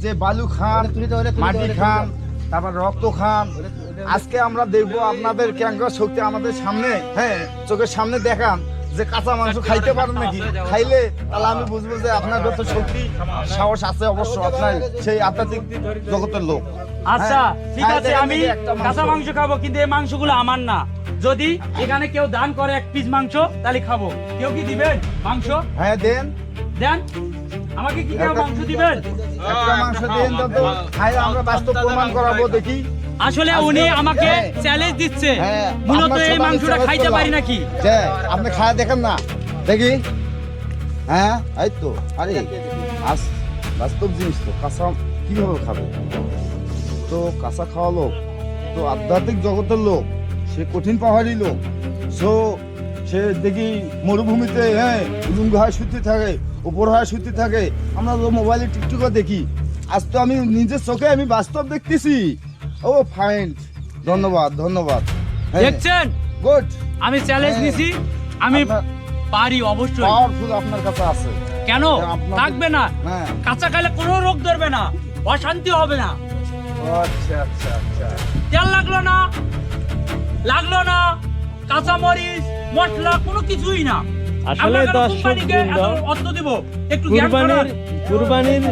যে বালু খান, মাটি খান, তারপর রক্ত খান। আজকে আমরা দেখবো আপনাদের ক্যাঙ্কার শক্তি আমাদের সামনে, হ্যাঁ চোখের সামনে দেখান যে কাঁচা মাংস খাইতে পারেন নাকি। খাইলে তাহলে আমি বুঝবো যে আপনার যত শক্তি সাহস আছে অবশ্য আপনার সেই আধ্যাত্মিক জগতের লোক। আচ্ছা ঠিক আছে, আমি কাঁচা মাংস খাবো, কিন্তু এই মাংসগুলো আমার না। যদি এখানে কেউ দান করে এক পিস মাংস তাহলে খাবো। কেউ কি দিবেন মাংস? হ্যাঁ দেন দেন, আমাকে কি কেউ মাংস দিবেন? একটা মাংস দেন তো খাই, আমরা বাস্তব প্রমাণ করাবো দেখি। আসলে উনি আমাকে চ্যালেঞ্জ দিচ্ছে, হ্যাঁ, মূলত আপনার এই সবাই মাংসটা challenge খাইতে করলাম। পারি নাকি? যে আপনি খায় দেখেন না দেখি। হ্যাঁ এই তো, আরে বাস্তব জিনিস তো, কাঁচা কিভাবে খাবে? তো কাঁচা খাওয়া লোক তো আধ্যাত্মিক জগতের লোক, সে কঠিন পাহাড়ি লোক। সো সে দেখি মরুভূমিতে, হ্যাঁ উলুঙ্গ হয়ে শুতে থাকে, উপর হয়ে শুতে থাকে। আমরা তো মোবাইলে টিকটকে দেখি, আজ তো আমি নিজের চোখে আমি বাস্তব দেখতেছি। ও ফাইন, ধন্যবাদ ধন্যবাদ। দেখছেন, গুড, আমি চ্যালেঞ্জ হ্যাঁ। নিছি, আমি আপনার পারি অবশ্যই। পাওয়ারফুল আপনার কাছে আছে। কেন আপনাকে- থাকবে না? হ্যাঁ কাঁচা খাইলে কোনো রোগ ধরবে না, অশান্তি হবে না। আচ্ছা আচ্ছা আচ্ছা। তেল লাগলো না, লাগলো না কাঁচা মরিচ মশলা কোনো কিছুই না। আসলে আমরা কেন দর্শক কোম্পানিকে বৃন্দ, এত অর্থ দিব? একটু জ্ঞান করার। কুরবানির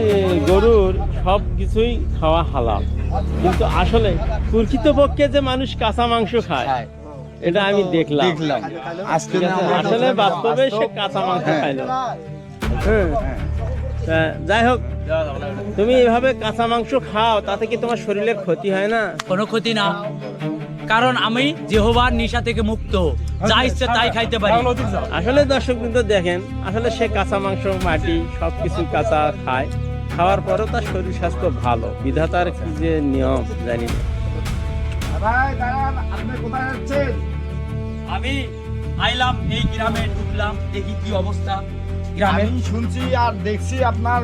গরুর সব কিছুই খাওয়া হালাল, কিন্তু আসলে প্রকৃতপক্ষে যে মানুষ কাঁচা মাংস খায় এটা আমি দেখলাম। আজকে ঠিক আছে? আসলে বাস্তবে সে কাঁচা মাংস হ্যাঁ। খাইলো। হ্যাঁ। তা যাই হোক, তুমি এভাবে কাঁচা মাংস খাও, তাতে কি তোমার শরীরের ক্ষতি হয় না? কোনো ক্ষতি না, কারণ আমি যেহোবার নেশা থেকে মুক্ত, যা ইচ্ছে তাই খাইতে পারি। আসলে দর্শক কিন্তু দেখেন, আসলে সে কাঁচা মাংস মাটি সবকিছু কাঁচা খায়, খাওয়ার পরেও তার শরীর স্বাস্থ্য ভালো। বিধাতার কি যে নিয়ম জানি না। ভাই দাঁড়ান, আপনি কোথায় যাচ্ছেন? আমি আইলাম এই গ্রামে, ঢুকলাম, দেখি কি অবস্থা গ্রামের। আমি শুনছি আর দেখছি আপনার